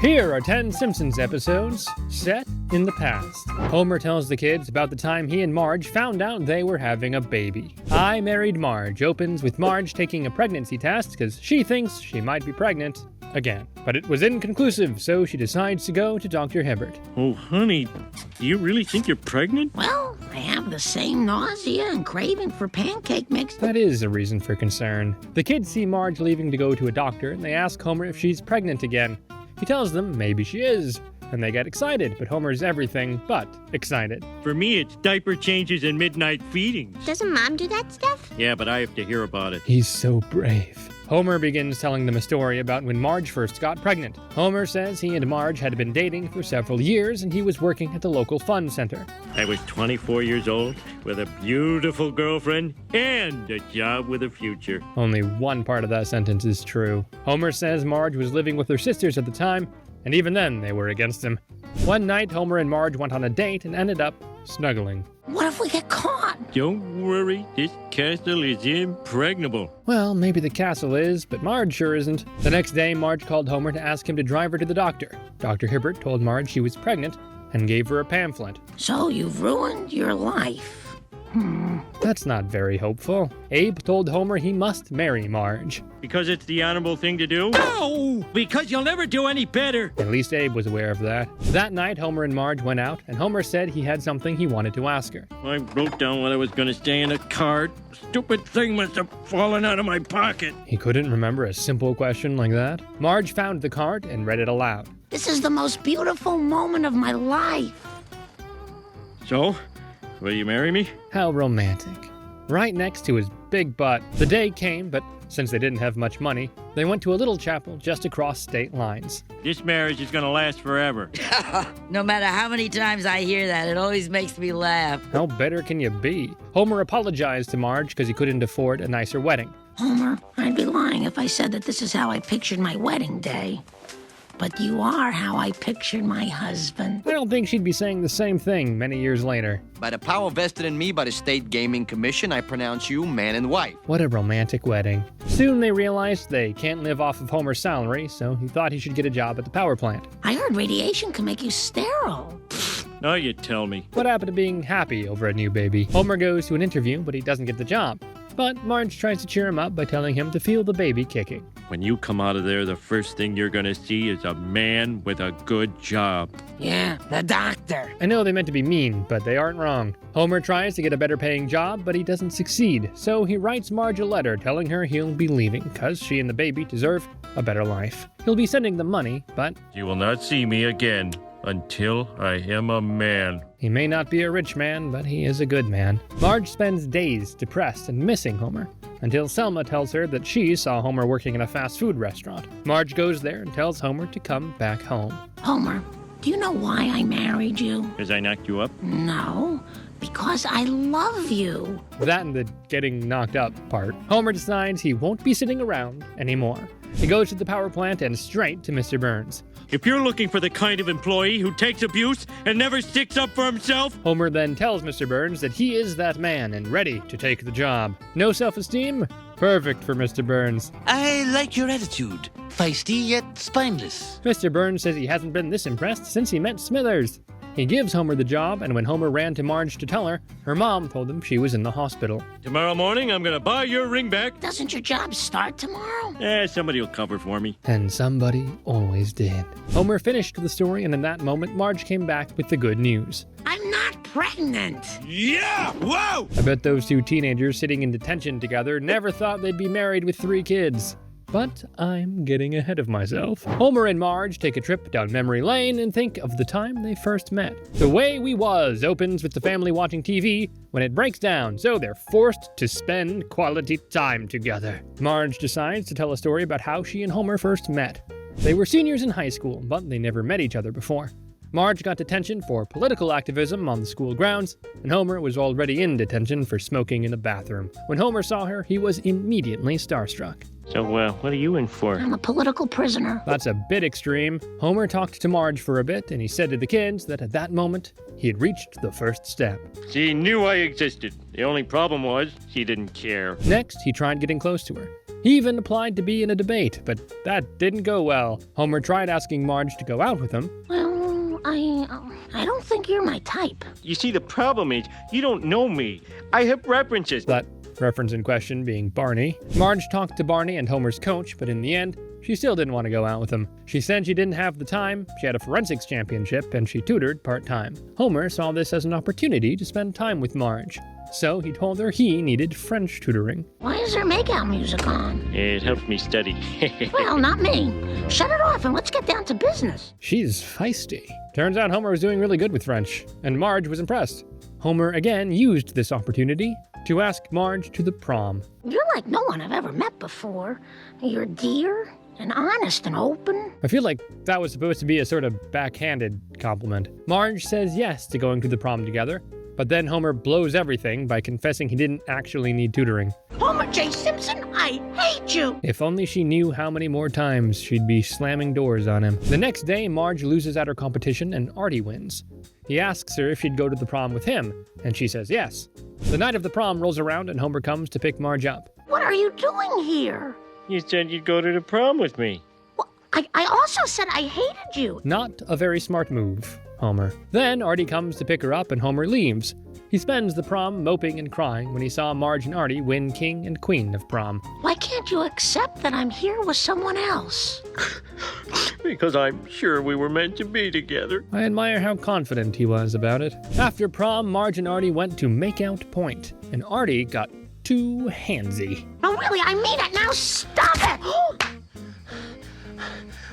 Here are 10 Simpsons episodes set in the past. Homer tells the kids about the time he and Marge found out they were having a baby. I Married Marge opens with Marge taking a pregnancy test because she thinks she might be pregnant again. But it was inconclusive, so she decides to go to Dr. Hibbert. Oh, honey, do you really think you're pregnant? Well, I have the same nausea and craving for pancake mix. That is a reason for concern. The kids see Marge leaving to go to a doctor, and they ask Homer if she's pregnant again. He tells them maybe she is, and they get excited, but Homer's everything but excited. For me, it's diaper changes and midnight feedings. Doesn't Mom do that stuff? Yeah, but I have to hear about it. He's so brave. Homer begins telling them a story about when Marge first got pregnant. Homer says he and Marge had been dating for several years and he was working at the local fun center. I was 24 years old with a beautiful girlfriend and a job with a future. Only one part of that sentence is true. Homer says Marge was living with her sisters at the time, and even then they were against him. One night, Homer and Marge went on a date and ended up snuggling. What if we get caught? Don't worry, this castle is impregnable. Well, maybe the castle is, but Marge sure isn't. The next day, Marge called Homer to ask him to drive her to the doctor. Dr. Hibbert told Marge she was pregnant and gave her a pamphlet. So you've ruined your life. That's not very hopeful. Abe told Homer he must marry Marge. Because it's the honorable thing to do? No! Because you'll never do any better. At least Abe was aware of that. That night, Homer and Marge went out, and Homer said he had something he wanted to ask her. I wrote down what I was going to say in a card. Stupid thing must have fallen out of my pocket. He couldn't remember a simple question like that. Marge found the card and read it aloud. This is the most beautiful moment of my life. So, will you marry me? How romantic. Right next to his big butt. The day came, but since they didn't have much money, they went to a little chapel just across state lines. This marriage is going to last forever. No matter how many times I hear that, it always makes me laugh. How better can you be? Homer apologized to Marge because he couldn't afford a nicer wedding. Homer, I'd be lying if I said that this is how I pictured my wedding day. But you are how I pictured my husband. I don't think she'd be saying the same thing many years later. By the power vested in me by the State Gaming Commission, I pronounce you man and wife. What a romantic wedding. Soon they realized they can't live off of Homer's salary, so he thought he should get a job at the power plant. I heard radiation can make you sterile. Now you tell me. What happened to being happy over a new baby? Homer goes to an interview, but he doesn't get the job. But Marge tries to cheer him up by telling him to feel the baby kicking. When you come out of there, the first thing you're going to see is a man with a good job. Yeah, the doctor. I know they meant to be mean, but they aren't wrong. Homer tries to get a better paying job, but he doesn't succeed. So he writes Marge a letter telling her he'll be leaving because she and the baby deserve a better life. He'll be sending them money, but You will not see me again until I am a man. he may not be a rich man, but he is a good man. Marge spends days depressed and missing Homer, until Selma tells her that she saw Homer working in a fast food restaurant. Marge goes there and tells Homer to come back home. Homer, do you know why I married you? Because I knocked you up? No, because I love you. That and the getting knocked up part. Homer decides he won't be sitting around anymore. He goes to the power plant and straight to Mr. Burns. If you're looking for the kind of employee who takes abuse and never sticks up for himself, Homer then tells Mr. Burns that he is that man and ready to take the job. No self-esteem? Perfect for Mr. Burns. I like your attitude. Feisty yet spineless. Mr. Burns says he hasn't been this impressed since he met Smithers. He gives Homer the job, and when Homer ran to Marge to tell her, her mom told him she was in the hospital. tomorrow morning I'm going to buy your ring back. Doesn't your job start tomorrow? Somebody will cover for me. And somebody always did. Homer finished the story, and in that moment, Marge came back with the good news. I'm not pregnant. Yeah! Whoa! I bet those two teenagers sitting in detention together never thought they'd be married with 3 kids. But I'm getting ahead of myself. Homer and Marge take a trip down memory lane and think of the time they first met. The Way We Was opens with the family watching TV when it breaks down, so they're forced to spend quality time together. Marge decides to tell a story about how she and Homer first met. They were seniors in high school, but they never met each other before. Marge got detention for political activism on the school grounds, and Homer was already in detention for smoking in a bathroom. When Homer saw her, he was immediately starstruck. So, what are you in for? I'm a political prisoner. That's a bit extreme. Homer talked to Marge for a bit, and he said to the kids that at that moment, he had reached the first step. She knew I existed. The only problem was she didn't care. Next, he tried getting close to her. He even applied to be in a debate, but that didn't go well. Homer tried asking Marge to go out with him. Well, I don't think you're my type. You see, the problem is, you don't know me. I have preferences. That reference in question being Barney. Marge talked to Barney and Homer's coach, but in the end, she still didn't want to go out with him. She said she didn't have the time, she had a forensics championship, and she tutored part-time. Homer saw this as an opportunity to spend time with Marge, so he told her he needed French tutoring. Why is there makeout music on? It helps me study. Well, not me. Shut it off and let's get down to business. She's feisty. Turns out Homer was doing really good with French, and Marge was impressed. Homer again used this opportunity to ask Marge to the prom. You're like no one I've ever met before. You're dear and honest and open. I feel like that was supposed to be a sort of backhanded compliment. Marge says yes to going to the prom together, but then Homer blows everything by confessing he didn't actually need tutoring. Homer J. Simpson, I hate you! If only she knew how many more times she'd be slamming doors on him. The next day, Marge loses at her competition and Artie wins. He asks her if she'd go to the prom with him, and she says yes. The night of the prom rolls around and Homer comes to pick Marge up. What are you doing here? You said you'd go to the prom with me. Well, I also said I hated you. Not a very smart move, Homer. Then Artie comes to pick her up and Homer leaves. He spends the prom moping and crying when he saw Marge and Artie win king and queen of prom. Why can't you accept that I'm here with someone else? Because I'm sure we were meant to be together. I admire how confident he was about it. After prom, Marge and Artie went to Makeout Point, and Artie got too handsy. No, really, I mean it. Now stop it!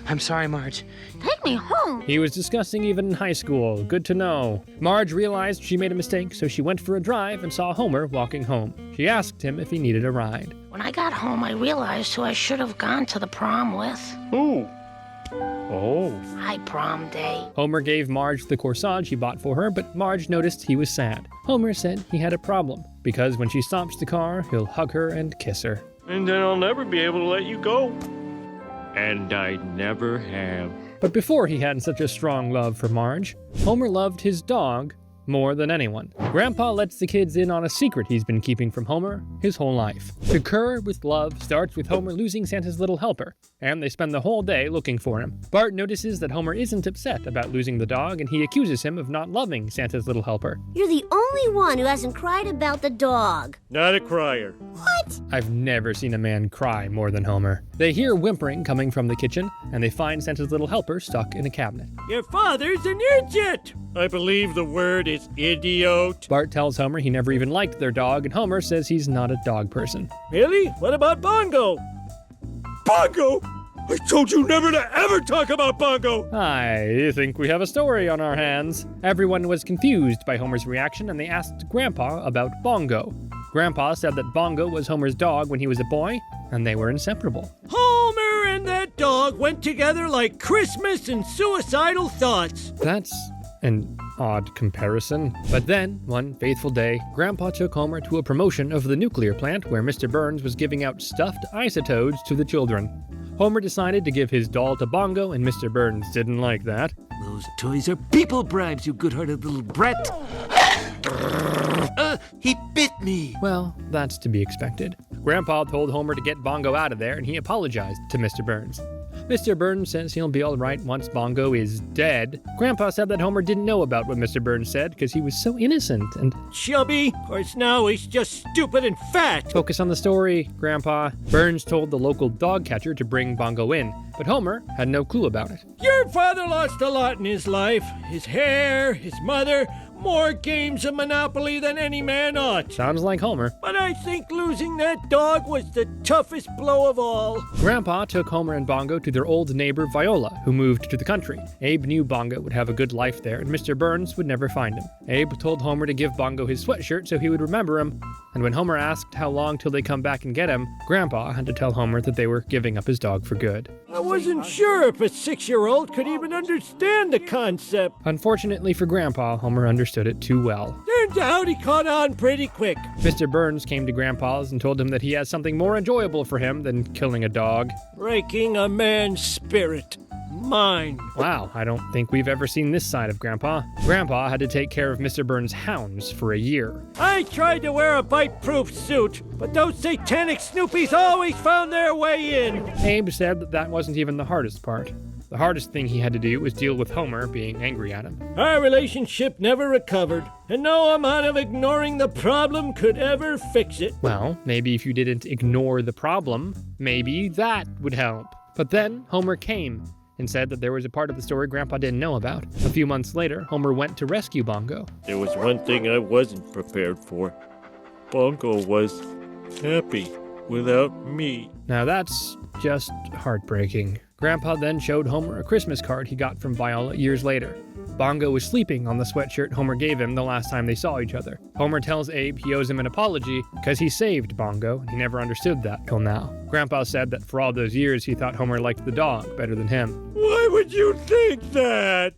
I'm sorry, Marge. Take me home. He was disgusting even in high school. Good to know. Marge realized she made a mistake, so she went for a drive and saw Homer walking home. She asked him if he needed a ride. When I got home, I realized who I should have gone to the prom with. Who? Oh. Hi, prom day. Homer gave Marge the corsage he bought for her, but Marge noticed he was sad. Homer said he had a problem, because when she stops the car, he'll hug her and kiss her. And then I'll never be able to let you go. And I never have. But before he had such a strong love for Marge, Homer loved his dog more than anyone. Grandpa lets the kids in on a secret he's been keeping from Homer his whole life. To Cur with Love starts with Homer losing Santa's little helper, and they spend the whole day looking for him. Bart notices that Homer isn't upset about losing the dog, and he accuses him of not loving Santa's little helper. You're the only one who hasn't cried about the dog. Not a crier. What? I've never seen a man cry more than Homer. They hear whimpering coming from the kitchen, and they find Santa's little helper stuck in a cabinet. Your father's an idiot. I believe the word is idiot. Bart tells Homer he never even liked their dog, and Homer says he's not a dog person. Really? What about Bongo? Bongo? I told you never to ever talk about Bongo! I think we have a story on our hands. Everyone was confused by Homer's reaction, and they asked Grandpa about Bongo. Grandpa said that Bongo was Homer's dog when he was a boy, and they were inseparable. Homer and that dog went together like Christmas and suicidal thoughts. That's an odd comparison. But then, one faithful day, Grandpa took Homer to a promotion of the nuclear plant where Mr. Burns was giving out stuffed isotoads to the children. Homer decided to give his doll to Bongo, and Mr. Burns didn't like that. Those toys are people bribes, you good-hearted little brat. He bit me. Well, that's to be expected. Grandpa told Homer to get Bongo out of there, and he apologized to Mr. Burns. Mr. Burns says he'll be all right once Bongo is dead. Grandpa said that Homer didn't know about what Mr. Burns said because he was so innocent and... Chubby? Of course now he's just stupid and fat. Focus on the story, Grandpa. Burns told the local dog catcher to bring Bongo in, but Homer had no clue about it. Your father lost a lot in his life. His hair, his mother, more games of Monopoly than any man ought. Sounds like Homer. But I think losing that dog was the toughest blow of all. Grandpa took Homer and Bongo to their old neighbor Viola, who moved to the country. Abe knew Bongo would have a good life there, and Mr. Burns would never find him. Abe told Homer to give Bongo his sweatshirt so he would remember him, and when Homer asked how long till they come back and get him, Grandpa had to tell Homer that they were giving up his dog for good. I wasn't sure if a 6-year-old could even understand the concept. Unfortunately for Grandpa, Homer understood it too well. Turns out he caught on pretty quick. Mr. Burns came to Grandpa's and told him that he has something more enjoyable for him than killing a dog. Breaking a man's spirit. mine. Wow, I don't think we've ever seen this side of Grandpa. Grandpa had to take care of Mr. Burns' hounds for a year. I tried to wear a bite-proof suit, but those satanic Snoopies always found their way in. Abe said that wasn't even the hardest part. The hardest thing he had to do was deal with Homer being angry at him. Our relationship never recovered, and no amount of ignoring the problem could ever fix it. Well, maybe if you didn't ignore the problem, maybe that would help. But then Homer came and said that there was a part of the story Grandpa didn't know about. A few months later, Homer went to rescue Bongo. There was one thing I wasn't prepared for. Bongo was happy without me. Now that's just heartbreaking. Grandpa then showed Homer a Christmas card he got from Viola years later. Bongo was sleeping on the sweatshirt Homer gave him the last time they saw each other. Homer tells Abe he owes him an apology because he saved Bongo, and he never understood that till now. Grandpa said that for all those years he thought Homer liked the dog better than him. Why would you think that?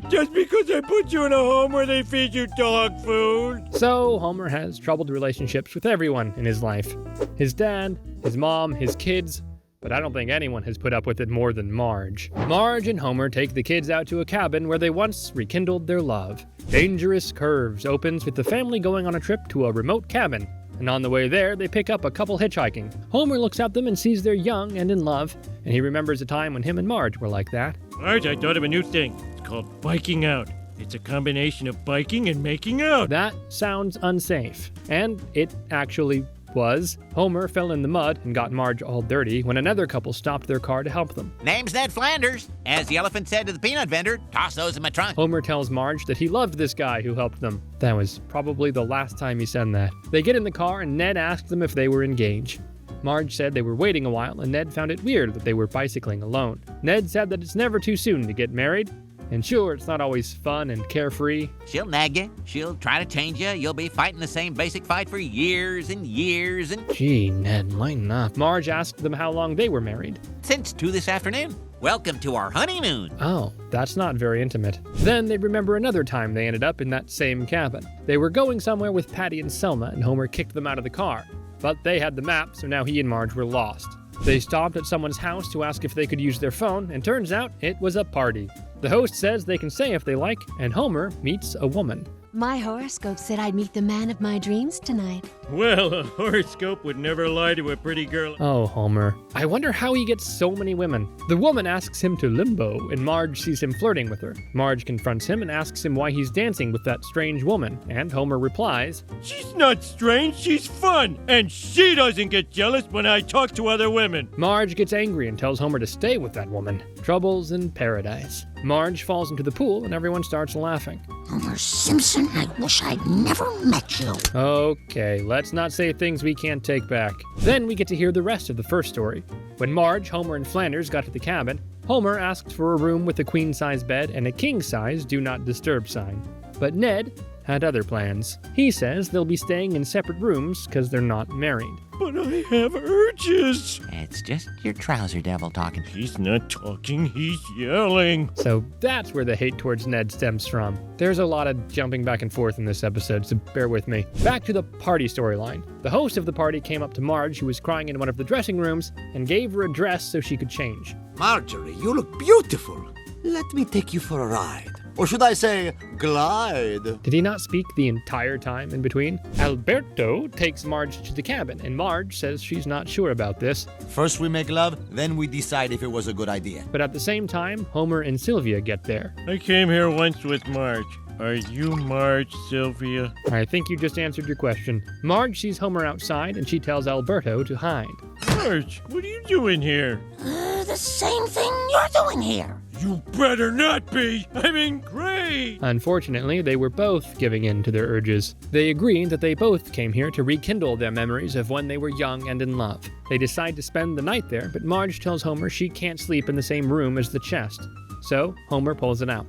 Just because I put you in a home where they feed you dog food? So Homer has troubled relationships with everyone in his life. His dad, his mom, his kids, but I don't think anyone has put up with it more than Marge. Marge and Homer take the kids out to a cabin where they once rekindled their love. Dangerous Curves opens with the family going on a trip to a remote cabin, and on the way there, they pick up a couple hitchhiking. Homer looks at them and sees they're young and in love, and he remembers a time when him and Marge were like that. Marge, I thought of a new thing. It's called biking out. It's a combination of biking and making out. That sounds unsafe, and it actually was. Homer fell in the mud and got Marge all dirty when another couple stopped their car to help them. Name's Ned Flanders. As the elephant said to the peanut vendor, toss those in my trunk. Homer tells Marge that he loved this guy who helped them. That was probably the last time he said that. They get in the car and Ned asked them if they were engaged. Marge said they were waiting a while and Ned found it weird that they were bicycling alone. Ned said that it's never too soon to get married. And sure, it's not always fun and carefree. She'll nag you. She'll try to change you. You'll be fighting the same basic fight for years and years and... Gee, Ned, lighten up. Marge asked them how long they were married. Since 2 this afternoon. Welcome to our honeymoon. Oh, that's not very intimate. Then they remember another time they ended up in that same cabin. They were going somewhere with Patty and Selma, and Homer kicked them out of the car. But they had the map, so now he and Marge were lost. They stopped at someone's house to ask if they could use their phone, and turns out it was a party. The host says they can stay if they like, and Homer meets a woman. My horoscope said I'd meet the man of my dreams tonight. Well, a horoscope would never lie to a pretty girl. Oh, Homer. I wonder how he gets so many women. The woman asks him to limbo, and Marge sees him flirting with her. Marge confronts him and asks him why he's dancing with that strange woman, and Homer replies, She's not strange, she's fun, and she doesn't get jealous when I talk to other women. Marge gets angry and tells Homer to stay with that woman. Troubles in paradise. Marge falls into the pool and everyone starts laughing. Homer Simpson, I wish I'd never met you. Okay, let's not say things we can't take back. Then we get to hear the rest of the first story. When Marge, Homer, and Flanders got to the cabin, Homer asked for a room with a queen-size bed and a king-size do not disturb sign. But Ned had other plans. He says they'll be staying in separate rooms because they're not married. But I have urges. It's just your trouser devil talking. He's not talking, he's yelling. So that's where the hate towards Ned stems from. There's a lot of jumping back and forth in this episode, so bear with me. Back to the party storyline. The host of the party came up to Marge, who was crying in one of the dressing rooms, and gave her a dress so she could change. Marjorie, you look beautiful. Let me take you for a ride. Or should I say, glide? Did he not speak the entire time in between? Alberto takes Marge to the cabin, and Marge says she's not sure about this. First we make love, then we decide if it was a good idea. But at the same time, Homer and Sylvia get there. I came here once with Marge. Are you Marge, Sylvia? I think you just answered your question. Marge sees Homer outside, and she tells Alberto to hide. Marge, what are you doing here? The same thing you're doing here. You better not be! I'm in great! Unfortunately, they were both giving in to their urges. They agree that they both came here to rekindle their memories of when they were young and in love. They decide to spend the night there, but Marge tells Homer she can't sleep in the same room as the chest. So, Homer pulls it out.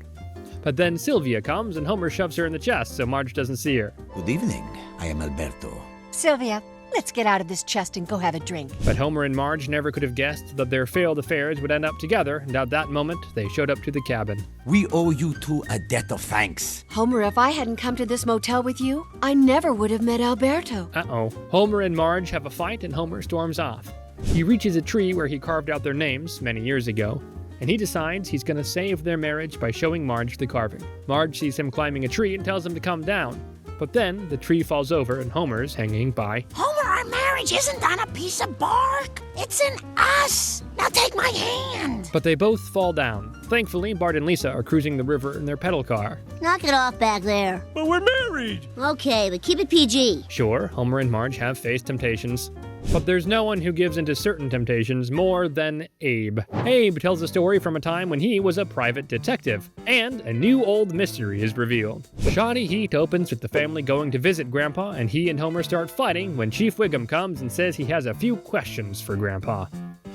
But then Sylvia comes and Homer shoves her in the chest so Marge doesn't see her. Good evening, I am Alberto. Sylvia, let's get out of this chest and go have a drink. But Homer and Marge never could have guessed that their failed affairs would end up together, and at that moment, they showed up to the cabin. We owe you two a debt of thanks. Homer, if I hadn't come to this motel with you, I never would have met Alberto. Uh-oh. Homer and Marge have a fight and Homer storms off. He reaches a tree where he carved out their names many years ago. and he decides he's going to save their marriage by showing Marge the carving. Marge sees him climbing a tree and tells him to come down. But then the tree falls over and Homer's hanging by. Homer, our marriage isn't on a piece of bark. It's in us. Now take my hand. But they both fall down. Thankfully, Bart and Lisa are cruising the river in their pedal car. Knock it off back there. But we're married. Okay, but keep it PG. Sure, Homer and Marge have faced temptations. But there's no one who gives into certain temptations more than Abe. Abe tells a story from a time when he was a private detective, and a new old mystery is revealed. Shoddy Heat opens with the family going to visit Grandpa, and he and Homer start fighting when Chief Wiggum comes and says he has a few questions for Grandpa.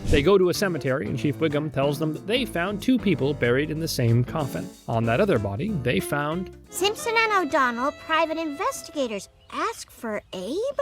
They go to a cemetery, and Chief Wiggum tells them that they found 2 people buried in the same coffin. On that other body, they found... Simpson and O'Donnell, private investigators. Ask for Abe?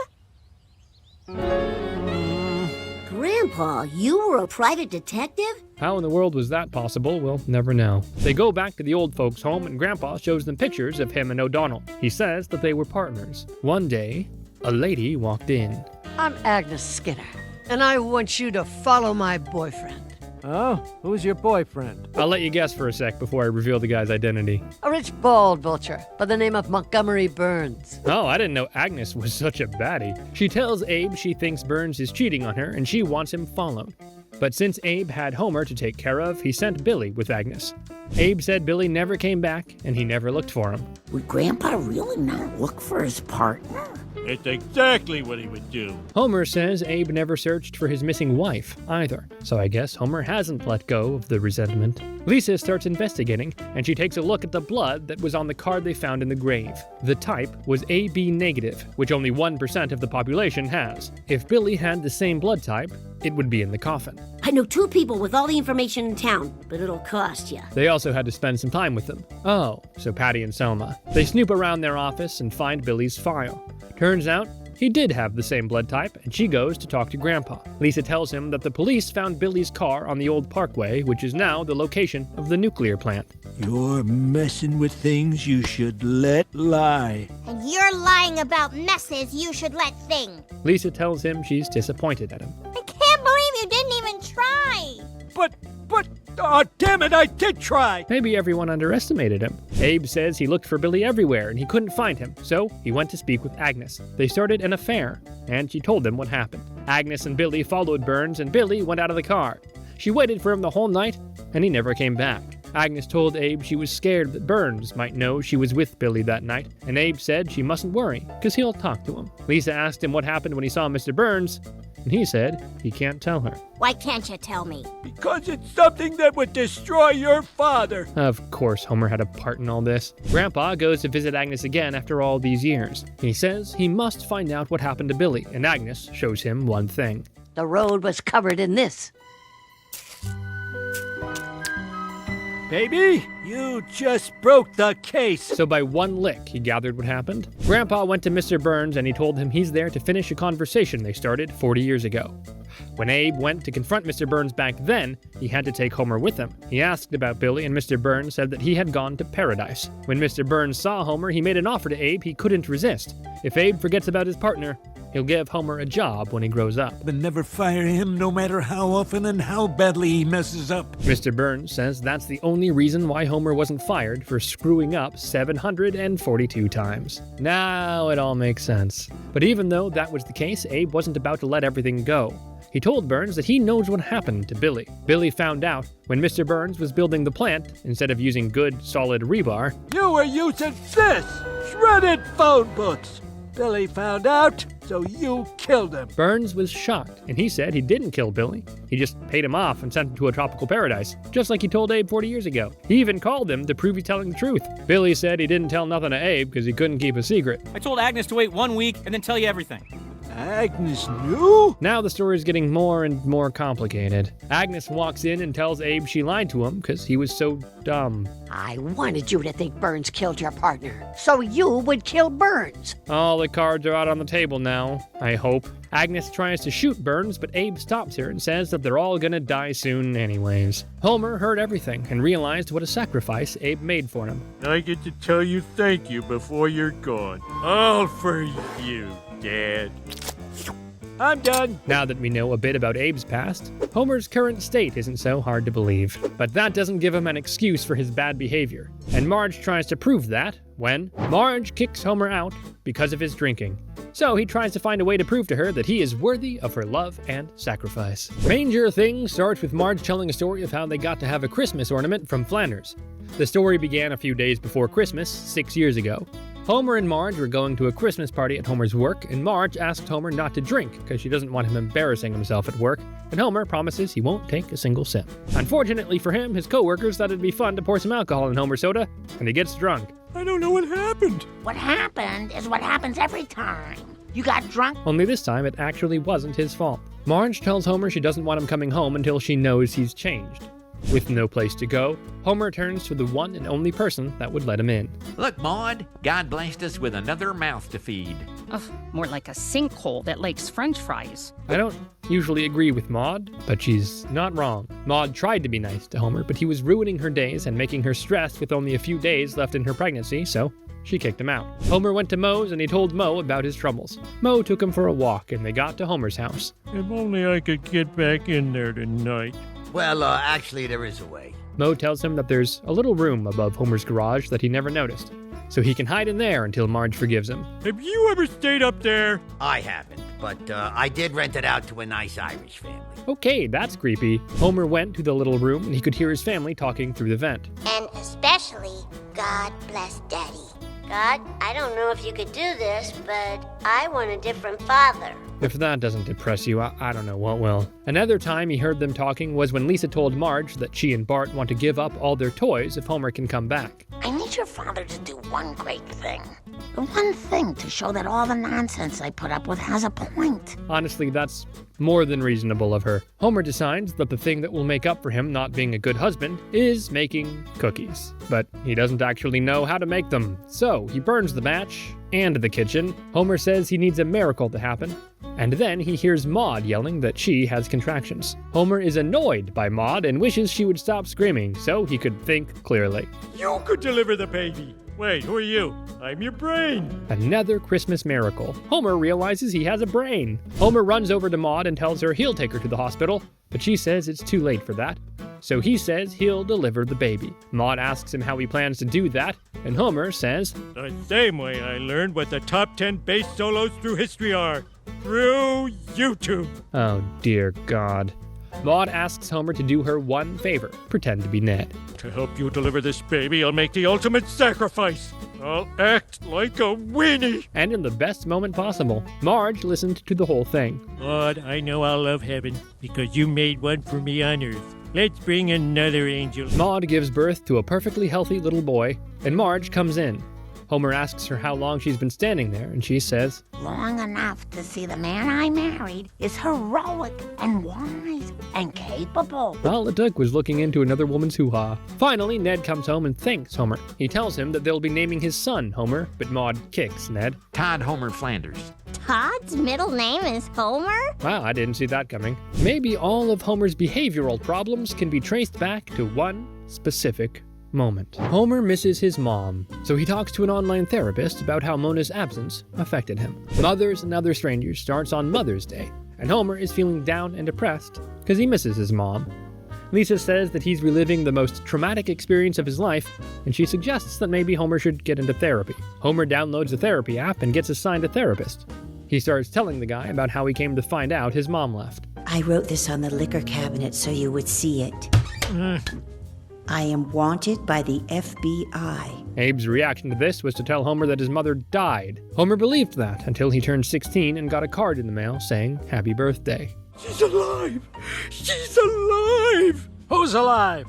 Grandpa, you were a private detective? How in the world was that possible? We'll never know. They go back to the old folks' home, and Grandpa shows them pictures of him and O'Donnell. He says that they were partners. One day, a lady walked in. I'm Agnes Skinner, and I want you to follow my boyfriend. Oh, who's your boyfriend? I'll let you guess for a sec before I reveal the guy's identity. A rich bald vulture by the name of Montgomery Burns. Oh, I didn't know Agnes was such a baddie. She tells Abe she thinks Burns is cheating on her and she wants him followed. But since Abe had Homer to take care of, he sent Billy with Agnes. Abe said Billy never came back and he never looked for him. Would Grandpa really not look for his partner? It's exactly what he would do. Homer says Abe never searched for his missing wife either, so I guess Homer hasn't let go of the resentment. Lisa starts investigating, and she takes a look at the blood that was on the card they found in the grave. The type was AB negative, which only 1% of the population has. If Billy had the same blood type, it would be in the coffin. I know 2 people with all the information in town, but it'll cost you. They also had to spend some time with them. Oh, so Patty and Selma. They snoop around their office and find Billy's file. Turns out, he did have the same blood type, and she goes to talk to Grandpa. Lisa tells him that the police found Billy's car on the old parkway, which is now the location of the nuclear plant. You're messing with things you should let lie. And you're lying about messes you should let thing. Lisa tells him she's disappointed at him. I can't believe you didn't even try. Oh, damn it, I did try. Maybe everyone underestimated him. Abe says he looked for Billy everywhere and he couldn't find him, so he went to speak with Agnes. They started an affair, and she told him what happened. Agnes and Billy followed Burns, and Billy went out of the car. She waited for him the whole night, and he never came back. Agnes told Abe she was scared that Burns might know she was with Billy that night, and Abe said she mustn't worry, because he'll talk to him. Lisa asked him what happened when he saw Mr. Burns, and he said he can't tell her. Why can't you tell me? Because it's something that would destroy your father. Of course, Homer had a part in all this. Grandpa goes to visit Agnes again after all these years. He says he must find out what happened to Billy, and Agnes shows him one thing. The road was covered in this. Baby, you just broke the case. So by one lick, he gathered what happened. Grandpa went to Mr. Burns and he told him he's there to finish a conversation they started 40 years ago. When Abe went to confront Mr. Burns back then, he had to take Homer with him. He asked about Billy, and Mr. Burns said that he had gone to paradise. When Mr. Burns saw Homer, he made an offer to Abe he couldn't resist. If Abe forgets about his partner, he'll give Homer a job when he grows up. But never fire him, no matter how often and how badly he messes up. Mr. Burns says that's the only reason why Homer wasn't fired for screwing up 742 times. Now it all makes sense. But even though that was the case, Abe wasn't about to let everything go. He told Burns that he knows what happened to Billy. Billy found out when Mr. Burns was building the plant, instead of using good, solid rebar, You were using this, shredded phone books. Billy found out, so you killed him. Burns was shocked, and he said he didn't kill Billy. He just paid him off and sent him to a tropical paradise, just like he told Abe 40 years ago. He even called him to prove he's telling the truth. Billy said he didn't tell nothing to Abe because he couldn't keep a secret. I told Agnes to wait 1 week and then tell you everything. Agnes knew? Now the story is getting more and more complicated. Agnes walks in and tells Abe she lied to him because he was so dumb. I wanted you to think Burns killed your partner, so you would kill Burns. All the cards are out on the table now, I hope. Agnes tries to shoot Burns, but Abe stops her and says that they're all gonna die soon anyways. Homer heard everything and realized what a sacrifice Abe made for him. I get to tell you thank you before you're gone. All for you, Dad. I'm done. Now that we know a bit about Abe's past, Homer's current state isn't so hard to believe. But that doesn't give him an excuse for his bad behavior. And Marge tries to prove that when Marge kicks Homer out because of his drinking. So he tries to find a way to prove to her that he is worthy of her love and sacrifice. Ranger Thing starts with Marge telling a story of how they got to have a Christmas ornament from Flanders. The story began a few days before Christmas, 6 years ago. Homer and Marge were going to a Christmas party at Homer's work, and Marge asked Homer not to drink because she doesn't want him embarrassing himself at work, and Homer promises he won't take a single sip. Unfortunately for him, his coworkers thought it'd be fun to pour some alcohol in Homer's soda, and he gets drunk. I don't know what happened. What happened is what happens every time. You got drunk? Only this time, it actually wasn't his fault. Marge tells Homer she doesn't want him coming home until she knows he's changed. With no place to go, Homer turns to the one and only person that would let him in. Look, Maud, God blessed us with another mouth to feed. Ugh, more like a sinkhole that likes French fries. I don't usually agree with Maud, but she's not wrong. Maud tried to be nice to Homer, but he was ruining her days and making her stressed with only a few days left in her pregnancy, so she kicked him out. Homer went to Moe's and he told Moe about his troubles. Moe took him for a walk and they got to Homer's house. If only I could get back in there tonight. Well, actually, there is a way. Moe tells him that there's a little room above Homer's garage that he never noticed, so he can hide in there until Marge forgives him. Have you ever stayed up there? I haven't, but I did rent it out to a nice Irish family. Okay, that's creepy. Homer went to the little room and he could hear his family talking through the vent. And especially, God bless Daddy. God, I don't know if you could do this, but I want a different father. If that doesn't depress you, I don't know what will. Another time he heard them talking was when Lisa told Marge that she and Bart want to give up all their toys if Homer can come back. I need your father to do one great thing. The one thing to show that all the nonsense I put up with has a point. Honestly, that's more than reasonable of her. Homer decides that the thing that will make up for him not being a good husband is making cookies. But he doesn't actually know how to make them, so he burns the match and the kitchen. Homer says he needs a miracle to happen, and then he hears Maude yelling that she has contractions. Homer is annoyed by Maude and wishes she would stop screaming so he could think clearly. You could deliver the baby. Wait, who are you? I'm your brain. Another Christmas miracle. Homer realizes he has a brain. Homer runs over to Maude and tells her he'll take her to the hospital, but she says it's too late for that. So he says he'll deliver the baby. Maude asks him how he plans to do that, and Homer says, The same way I learned what the top 10 bass solos through history are. Through YouTube. Oh dear God. Maude asks Homer to do her one favor, pretend to be Ned. To help you deliver this baby, I'll make the ultimate sacrifice. I'll act like a weenie. And in the best moment possible, Marge listened to the whole thing. Lord, I know I'll love heaven because you made one for me on earth. Let's bring another angel. Maude gives birth to a perfectly healthy little boy, and Marge comes in. Homer asks her how long she's been standing there, and she says, Long enough to see the man I married is heroic and wise and capable. All it took was looking into another woman's hoo-ha. Finally, Ned comes home and thanks Homer. He tells him that they'll be naming his son Homer, but Maude kicks Ned. Todd Homer Flanders. Todd's middle name is Homer? Wow, I didn't see that coming. Maybe all of Homer's behavioral problems can be traced back to one specific moment. Homer misses his mom, so he talks to an online therapist about how Mona's absence affected him. Mothers and Other Strangers starts on Mother's Day, and Homer is feeling down and depressed because he misses his mom. Lisa says that he's reliving the most traumatic experience of his life, and she suggests that maybe Homer should get into therapy. Homer downloads a therapy app and gets assigned a therapist. He starts telling the guy about how he came to find out his mom left. I wrote this on the liquor cabinet so you would see it. I am wanted by the FBI. Abe's reaction to this was to tell Homer that his mother died. Homer believed that until he turned 16 and got a card in the mail saying, "Happy birthday." She's alive! She's alive! Who's alive?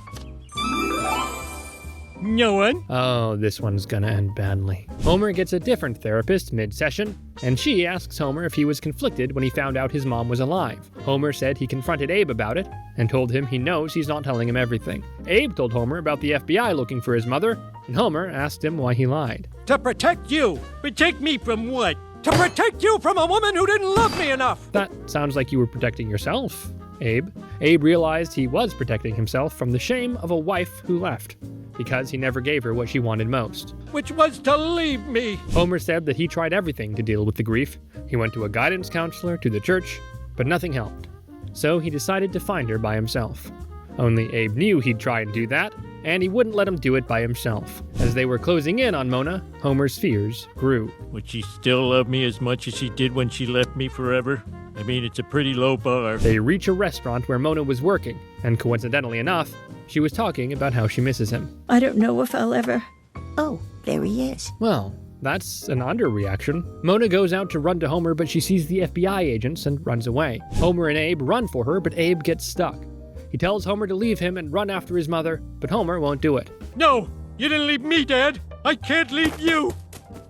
No one. Oh, this one's gonna end badly. Homer gets a different therapist mid-session, and she asks Homer if he was conflicted when he found out his mom was alive. Homer said he confronted Abe about it, and told him he knows he's not telling him everything. Abe told Homer about the FBI looking for his mother, and Homer asked him why he lied. To protect you. Protect me from what? To protect you from a woman who didn't love me enough. That sounds like you were protecting yourself, Abe. Abe realized he was protecting himself from the shame of a wife who left. because he never gave her what she wanted most. Which was to leave me. Homer said that he tried everything to deal with the grief. He went to a guidance counselor, to the church, but nothing helped. So he decided to find her by himself. Only Abe knew he'd try and do that, and he wouldn't let him do it by himself. As they were closing in on Mona, Homer's fears grew. Would she still love me as much as she did when she left me forever? I mean, it's a pretty low bar. They reach a restaurant where Mona was working, and coincidentally enough, she was talking about how she misses him. I don't know if I'll ever... Oh, there he is. Well, that's an underreaction. Mona goes out to run to Homer, but she sees the FBI agents and runs away. Homer and Abe run for her, but Abe gets stuck. He tells Homer to leave him and run after his mother, but Homer won't do it. No, you didn't leave me, Dad. I can't leave you.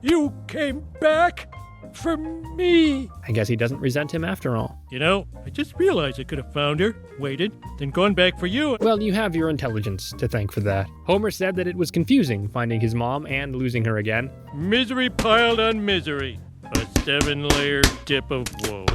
You came back for me. I guess he doesn't resent him after all. You know, I just realized I could have found her, waited, then gone back for you. Well, you have your intelligence to thank for that. Homer said that it was confusing finding his mom and losing her again. Misery piled on misery. A 7-layer dip of woe.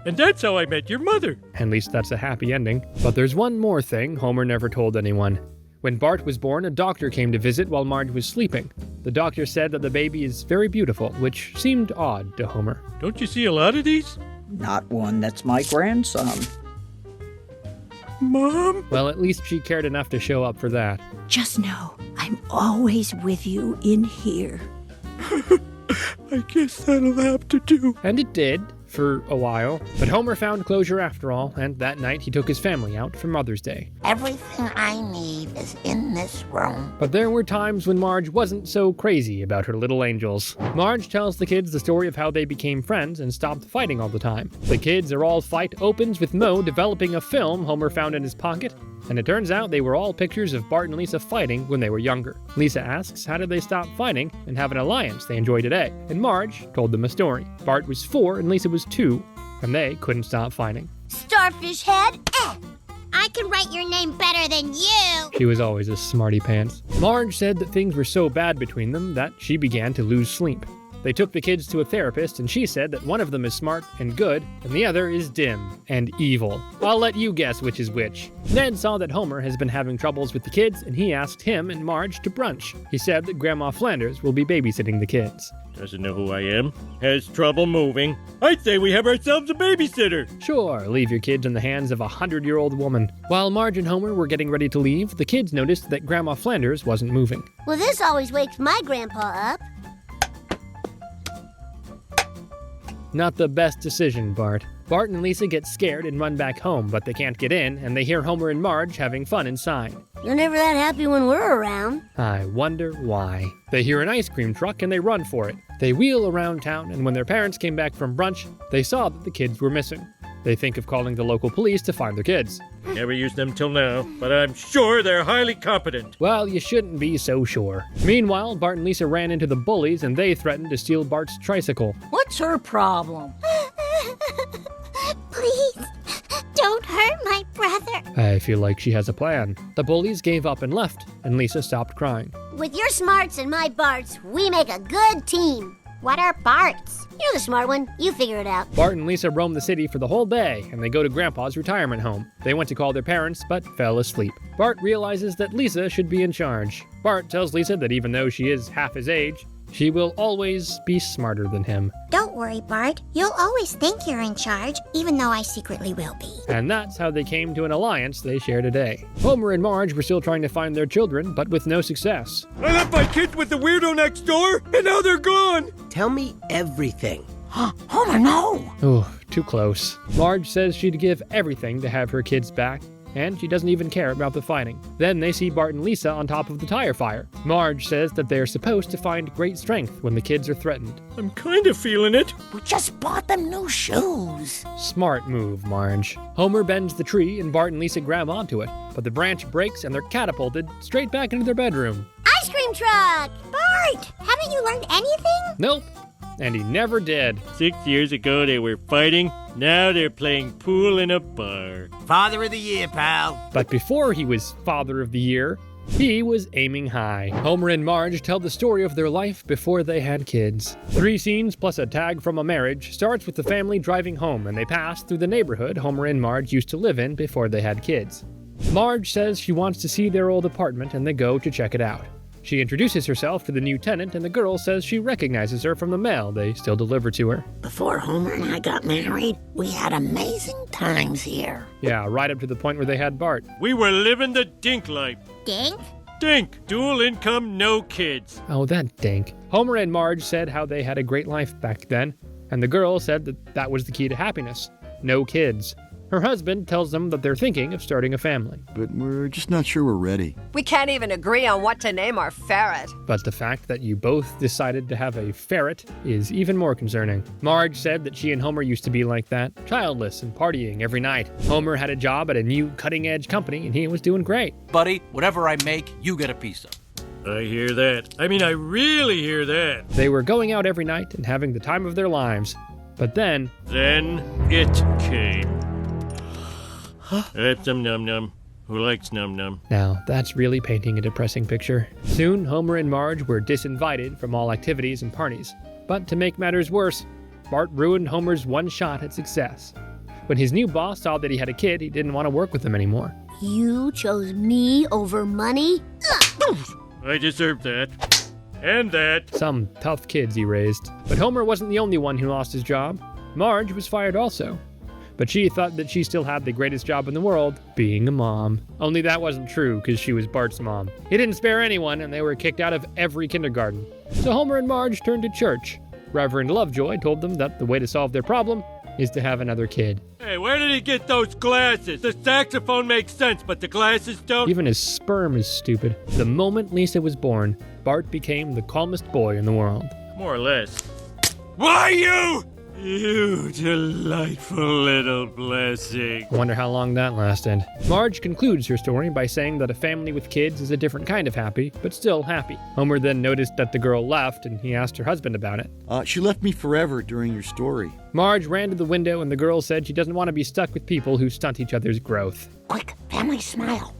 And that's how I met your mother. At least that's a happy ending. But there's one more thing Homer never told anyone. When Bart was born, a doctor came to visit while Marge was sleeping. The doctor said that the baby is very beautiful, which seemed odd to Homer. Don't you see a lot of these? Not one that's my grandson. Mom? Well, at least she cared enough to show up for that. Just know, I'm always with you in here. I guess that'll have to do. And it did, for a while. But Homer found closure after all, and that night he took his family out for Mother's Day. Everything I need is in this room. But there were times when Marge wasn't so crazy about her little angels. Marge tells the kids the story of how they became friends and stopped fighting all the time. The Kids Are All Fight opens with Moe developing a film Homer found in his pocket, and it turns out they were all pictures of Bart and Lisa fighting when they were younger. Lisa asks how did they stop fighting and have an alliance they enjoy today, and Marge told them a story. Bart was 4 and Lisa was 2, and they couldn't stop fighting. Starfish head? I can write your name better than you. She was always a smarty pants. Marge said that things were so bad between them that she began to lose sleep. They took the kids to a therapist, and she said that one of them is smart and good, and the other is dim and evil. I'll let you guess which is which. Ned saw that Homer has been having troubles with the kids, and he asked him and Marge to brunch. He said that Grandma Flanders will be babysitting the kids. Doesn't know who I am. Has trouble moving. I'd say we have ourselves a babysitter. Sure, leave your kids in the hands of a 100-year-old woman. While Marge and Homer were getting ready to leave, the kids noticed that Grandma Flanders wasn't moving. Well, this always wakes my grandpa up. Not the best decision, Bart. Bart and Lisa get scared and run back home, but they can't get in, and they hear Homer and Marge having fun inside. You're never that happy when we're around. I wonder why. They hear an ice cream truck and they run for it. They wheel around town, and when their parents came back from brunch, they saw that the kids were missing. They think of calling the local police to find their kids. Never used them till now, but I'm sure they're highly competent. Well, you shouldn't be so sure. Meanwhile, Bart and Lisa ran into the bullies and they threatened to steal Bart's tricycle. What's her problem? Please, don't hurt my brother. I feel like she has a plan. The bullies gave up and left, and Lisa stopped crying. With your smarts and my Barts, we make a good team. What are Barts? You're the smart one. You figure it out. Bart and Lisa roam the city for the whole day, and they go to Grandpa's retirement home. They went to call their parents, but fell asleep. Bart realizes that Lisa should be in charge. Bart tells Lisa that even though she is half his age, she will always be smarter than him. Don't worry, Bart. You'll always think you're in charge, even though I secretly will be. And that's how they came to an alliance they share today. Homer and Marge were still trying to find their children, but with no success. I left my kids with the weirdo next door, and now they're gone. Tell me everything. Homer, no! Oh, too close. Marge says she'd give everything to have her kids back, and she doesn't even care about the fighting. Then they see Bart and Lisa on top of the tire fire. Marge says that they're supposed to find great strength when the kids are threatened. I'm kind of feeling it. We just bought them new shoes. Smart move, Marge. Homer bends the tree and Bart and Lisa grab onto it, but the branch breaks and they're catapulted straight back into their bedroom. Ice cream truck! Bart, haven't you learned anything? Nope. And he never did. 6 years ago they were fighting, now they're playing pool in a bar. Father of the year, pal. But before he was Father of the Year, he was aiming high. Homer and Marge tell the story of their life before they had kids. 3 scenes plus a tag from a marriage starts with the family driving home, and they pass through the neighborhood Homer and Marge used to live in before they had kids. Marge says she wants to see their old apartment and they go to check it out. She introduces herself to the new tenant and the girl says she recognizes her from the mail they still deliver to her. Before Homer and I got married, we had amazing times here. Yeah, right up to the point where they had Bart. We were living the dink life. Dink? Dink. Dual income, no kids. Oh, that dink. Homer and Marge said how they had a great life back then, and the girl said that was the key to happiness. No kids. Her husband tells them that they're thinking of starting a family. But we're just not sure we're ready. We can't even agree on what to name our ferret. But the fact that you both decided to have a ferret is even more concerning. Marge said that she and Homer used to be like that, childless and partying every night. Homer had a job at a new cutting-edge company and he was doing great. Buddy, whatever I make, you get a piece of. I hear that. I mean, I really hear that. They were going out every night and having the time of their lives. But then it came. That's num-num. Who likes num-num? Now, that's really painting a depressing picture. Soon, Homer and Marge were disinvited from all activities and parties. But to make matters worse, Bart ruined Homer's one shot at success. When his new boss saw that he had a kid, he didn't want to work with him anymore. You chose me over money? I deserve that. And that. Some tough kids he raised. But Homer wasn't the only one who lost his job. Marge was fired also. But she thought that she still had the greatest job in the world, being a mom. Only that wasn't true, because she was Bart's mom. He didn't spare anyone, and they were kicked out of every kindergarten. So Homer and Marge turned to church. Reverend Lovejoy told them that the way to solve their problem is to have another kid. Hey, where did he get those glasses? The saxophone makes sense, but the glasses don't? Even his sperm is stupid. The moment Lisa was born, Bart became the calmest boy in the world. More or less. Why you? You delightful little blessing. I wonder how long that lasted. Marge concludes her story by saying that a family with kids is a different kind of happy, but still happy. Homer then noticed that the girl left, and he asked her husband about it. She left me forever during your story. Marge ran to the window, and the girl said she doesn't want to be stuck with people who stunt each other's growth. Quick, family smile.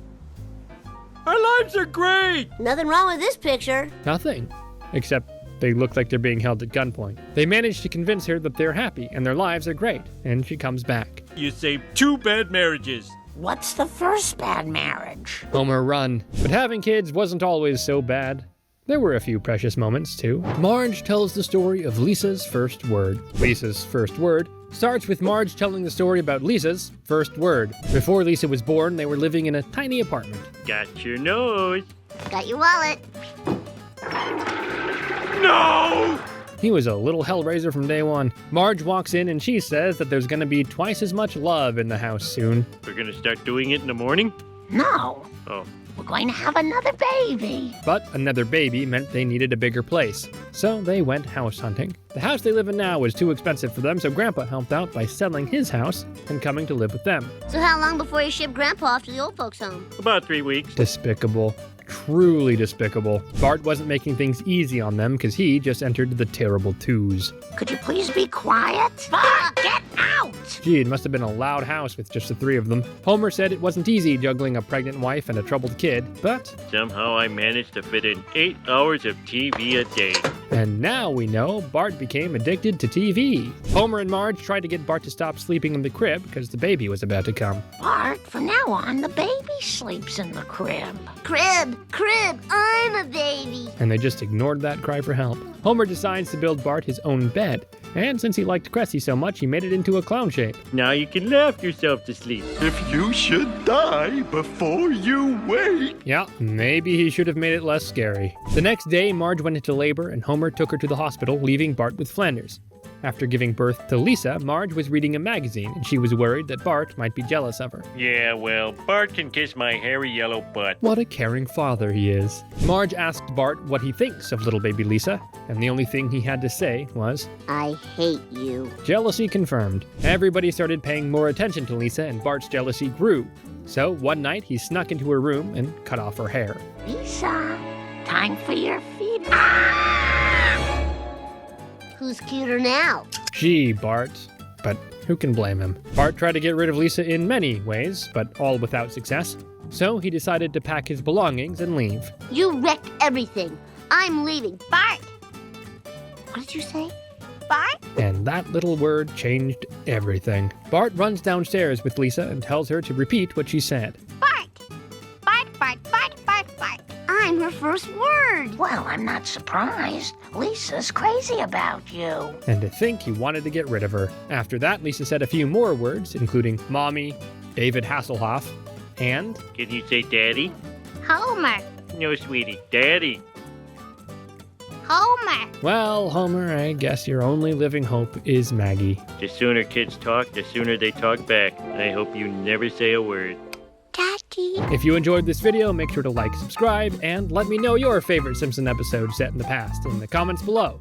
Our lives are great. Nothing wrong with this picture. Nothing. Except they look like they're being held at gunpoint. They manage to convince her that they're happy and their lives are great, and she comes back. You saved 2 bad marriages. What's the first bad marriage? Homer, run. But having kids wasn't always so bad. There were a few precious moments, too. Marge tells the story of Lisa's first word. Lisa's first word starts with Marge telling the story about Lisa's first word. Before Lisa was born, they were living in a tiny apartment. Got your nose. Got your wallet. No! He was a little hellraiser from day one. Marge walks in and she says that there's gonna be twice as much love in the house soon. We're gonna start doing it in the morning? No. Oh. We're going to have another baby. But another baby meant they needed a bigger place. So they went house hunting. The house they live in now was too expensive for them, so Grandpa helped out by selling his house and coming to live with them. So how long before you ship Grandpa off to the old folks' home? About 3 weeks. Despicable. Truly despicable. Bart wasn't making things easy on them because he just entered the terrible twos. Could you please be quiet? Bart, get out! Gee, it must have been a loud house with just the 3 of them. Homer said it wasn't easy juggling a pregnant wife and a troubled kid, but somehow I managed to fit in 8 hours of TV a day. And now we know Bart became addicted to TV. Homer and Marge tried to get Bart to stop sleeping in the crib because the baby was about to come. Bart, from now on, the baby sleeps in the crib. Crib, I'm a baby. And they just ignored that cry for help. Homer decides to build Bart his own bed. And since he liked Cressy so much, he made it into a clown shape. Now you can laugh yourself to sleep. If you should die before you wake. Yeah, maybe he should have made it less scary. The next day, Marge went into labor and Homer took her to the hospital, leaving Bart with Flanders. After giving birth to Lisa, Marge was reading a magazine and she was worried that Bart might be jealous of her. Yeah, well, Bart can kiss my hairy yellow butt. What a caring father he is. Marge asked Bart what he thinks of little baby Lisa, and the only thing he had to say was, I hate you. Jealousy confirmed. Everybody started paying more attention to Lisa and Bart's jealousy grew. So one night he snuck into her room and cut off her hair. Lisa, time for your feet. Who's cuter now? Gee, Bart. But who can blame him? Bart tried to get rid of Lisa in many ways, but all without success. So he decided to pack his belongings and leave. You wrecked everything. I'm leaving. Bart! What did you say? Bart? And that little word changed everything. Bart runs downstairs with Lisa and tells her to repeat what she said. Bart! first word. Well, I'm not surprised. Lisa's crazy about you. And to think he wanted to get rid of her. After that, Lisa said a few more words, including Mommy, David Hasselhoff, and... Can you say Daddy? Homer. No, sweetie. Daddy. Homer. Well, Homer, I guess your only living hope is Maggie. The sooner kids talk, the sooner they talk back. I hope you never say a word. Daddy. If you enjoyed this video, make sure to like, subscribe, and let me know your favorite Simpson episode set in the past in the comments below.